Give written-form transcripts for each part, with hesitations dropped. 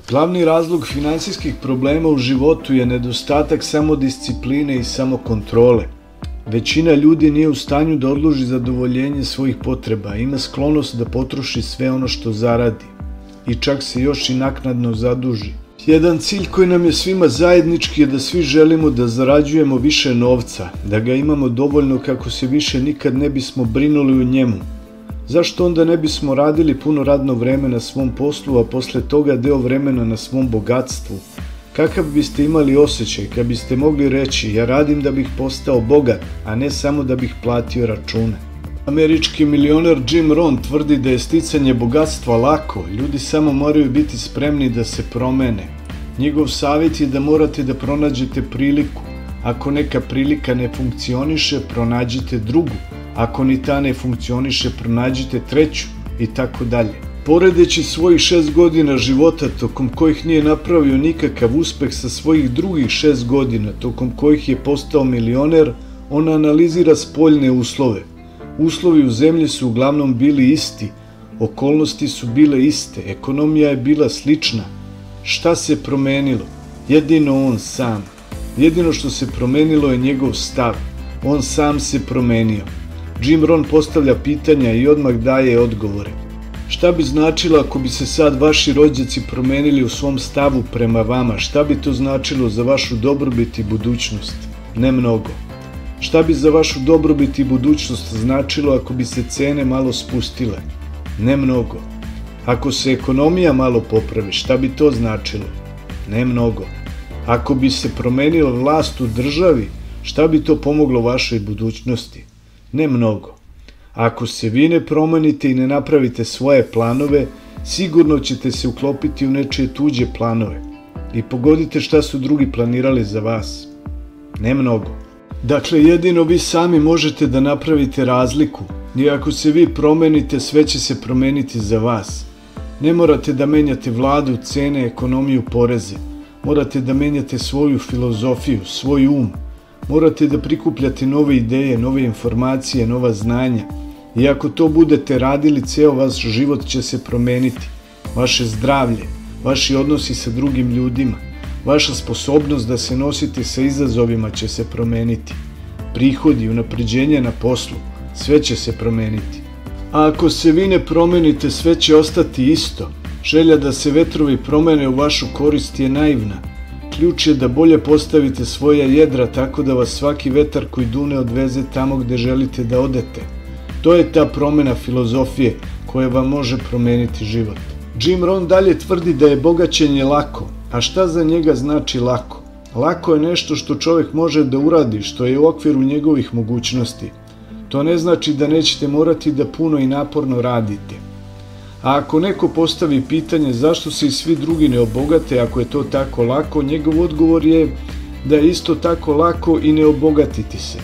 Glavni razlog finansijskih problema u životu je nedostatak samodiscipline i samokontrole. Većina ljudi nije u stanju da odloži zadovoljenje svojih potreba, ima sklonost da potroši sve ono što zaradi i čak se još i naknadno zaduži. Jedan cilj koji nam je svima zajednički je da svi želimo da zarađujemo više novca, da ga imamo dovoljno kako se više nikad ne bismo brinuli o njemu. Zašto onda ne bismo radili puno radno vreme na svom poslu, a posle toga deo vremena na svom bogatstvu? Kakav biste imali osjećaj kad biste mogli reći ja radim da bih postao bogat, a ne samo da bih platio račune? Američki milioner Jim Rohn tvrdi da je sticanje bogatstva lako, ljudi samo moraju biti spremni da se promene. Njegov savjet je da morate da pronađete priliku. Ako neka prilika ne funkcioniše, pronađite drugu. Ako ni ta ne funkcioniše, pronađite treću i tako dalje. Poredeći svojih 6 godina života, tokom kojih nije napravio nikakav uspeh sa svojih drugih 6 godina, tokom kojih je postao milioner, on analizira spoljne uslove. Uslovi u zemlji su uglavnom bili isti, okolnosti su bile iste, ekonomija je bila slična. Šta se promenilo? Jedino on sam. Jedino što se promenilo je njegov stav. On sam se promenio. Jim Rohn postavlja pitanja i odmah daje odgovore. Šta bi značilo ako bi se sad vaši rođaci promenili u svom stavu prema vama? Šta bi to značilo za vašu dobrobit i budućnost? Ne mnogo. Šta bi za vašu dobrobit i budućnost značilo ako bi se cene malo spustile? Ne mnogo. Ako se ekonomija malo popravi, šta bi to značilo? Ne mnogo. Ako bi se promenila vlast u državi, šta bi to pomoglo vašoj budućnosti? Ne mnogo. Ako se vi ne promenite i ne napravite svoje planove, sigurno ćete se uklopiti u nečije tuđe planove. I pogodite šta su drugi planirali za vas. Ne mnogo. Dakle, jedino vi sami možete da napravite razliku. I ako se vi promenite, sve će se promeniti za vas. Ne morate da menjate vladu, cene, ekonomiju, poreze. Morate da menjate svoju filozofiju, svoj um. Morate da prikupljate nove ideje, nove informacije, nova znanja. I ako to budete radili, ceo vaš život će se promeniti. Vaše zdravlje, vaši odnosi sa drugim ljudima, vaša sposobnost da se nosite sa izazovima će se promeniti. Prihodi, unapređenje na poslu, sve će se promeniti. A ako se vi ne promenite, sve će ostati isto. Želja da se vetrovi promene u vašu korist je naivna. Ključ je da bolje postavite svoja jedra tako da vas svaki vetar koji dune odveze tamo gde želite da odete. To je ta promena filozofije koja vam može promeniti život. Jim Rohn dalje tvrdi da je bogaćenje lako. A šta za njega znači lako? Lako je nešto što čovjek može da uradi, što je u okviru njegovih mogućnosti. To ne znači da nećete morati da puno i naporno radite. A ako neko postavi pitanje zašto se i svi drugi ne obogate ako je to tako lako, njegov odgovor je da je isto tako lako i ne obogatiti se.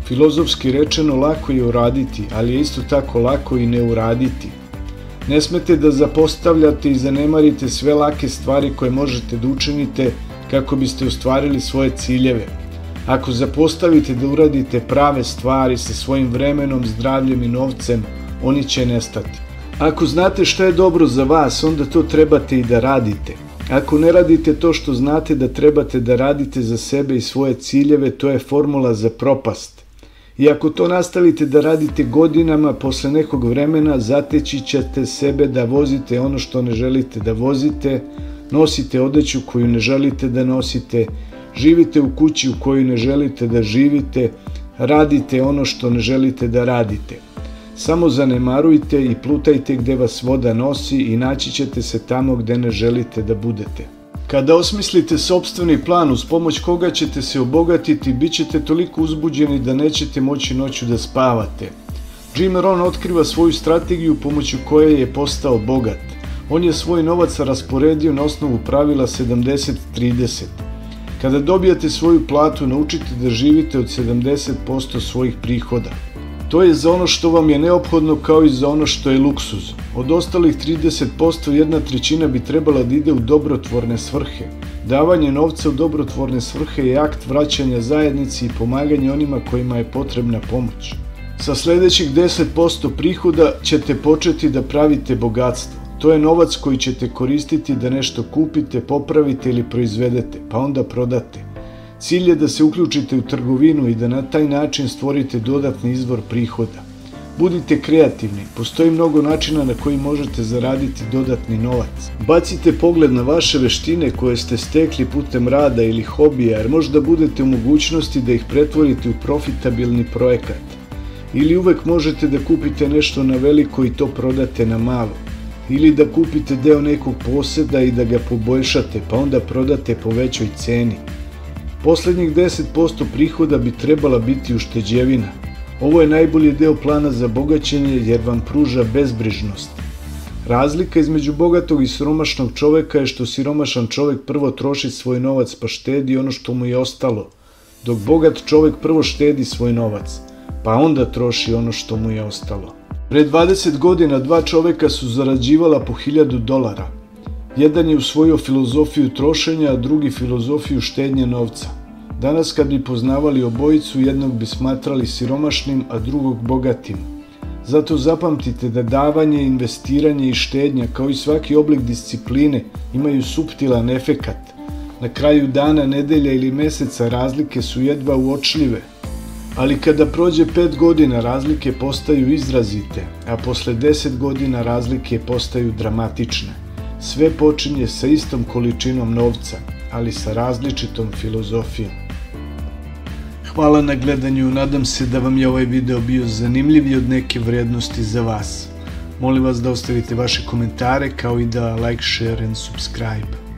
Filozofski rečeno, lako je uraditi, ali je isto tako lako i ne uraditi. Ne smete da zapostavljate i zanemarite sve lake stvari koje možete da učinite kako biste ostvarili svoje ciljeve. Ako zapostavite da uradite prave stvari sa svojim vremenom, zdravljem i novcem, oni će nestati. Ako znate šta je dobro za vas, onda to trebate i da radite. Ako ne radite to što znate da trebate da radite za sebe i svoje ciljeve, to je formula za propast. I ako to nastavite da radite godinama, posle nekog vremena zateći ćete sebe da vozite ono što ne želite da vozite, nosite odeću koju ne želite da nosite, živite u kući u kojoj ne želite da živite, radite ono što ne želite da radite. Samo zanemarujte i plutajte gde vas voda nosi i naći ćete se tamo gde ne želite da budete. Kada osmislite sopstveni plan uz pomoć koga ćete se obogatiti, bit ćete toliko uzbuđeni da nećete moći noću da spavate. Jim Rohn otkriva svoju strategiju pomoću koje je postao bogat. On je svoj novac rasporedio na osnovu pravila 70-30. Kada dobijate svoju platu, naučite da živite od 70% svojih prihoda. To je za ono što vam je neophodno kao i za ono što je luksuz. Od ostalih 30% 1/3 bi trebala da ide u dobrotvorne svrhe. Davanje novca u dobrotvorne svrhe je akt vraćanja zajednici i pomaganje onima kojima je potrebna pomoć. Sa sledećih 10% prihoda ćete početi da pravite bogatstvo. To je novac koji ćete koristiti da nešto kupite, popravite ili proizvedete, pa onda prodate. Cilj je da se uključite u trgovinu i da na taj način stvorite dodatni izvor prihoda. Budite kreativni, postoji mnogo načina na koji možete zaraditi dodatni novac. Bacite pogled na vaše veštine koje ste stekli putem rada ili hobija, jer možda budete u mogućnosti da ih pretvorite u profitabilni projekat. Ili uvek možete da kupite nešto na veliko i to prodate na malo. Ili da kupite deo nekog poseda i da ga poboljšate, pa onda prodate po većoj ceni. Poslednjih 10% prihoda bi trebala biti ušteđevina. Ovo je najbolji deo plana za bogaćenje jer vam pruža bezbrižnost. Razlika između bogatog i siromašnog čoveka je što siromašan čovek prvo troši svoj novac pa štedi ono što mu je ostalo, dok bogat čovek prvo štedi svoj novac, pa onda troši ono što mu je ostalo. Pre 20 godina 2 čoveka su zarađivala po $1000. Jedan je usvojio filozofiju trošenja, a drugi filozofiju štednje novca. Danas kad bi poznavali obojicu, jednog bi smatrali siromašnim, a drugog bogatim. Zato zapamtite da davanje, investiranje i štednja, kao i svaki oblik discipline, imaju suptilan efekat. Na kraju dana, nedelja ili meseca razlike su jedva uočljive. Ali kada prođe 5 godina, razlike postaju izrazite, a posle 10 godina razlike postaju dramatične. Sve počinje sa istom količinom novca, ali sa različitom filozofijom. Hvala na gledanju, nadam se da vam je ovaj video bio zanimljiv i od neke vrednosti za vas. Molim vas da ostavite vaše komentare kao i da like, share and subscribe.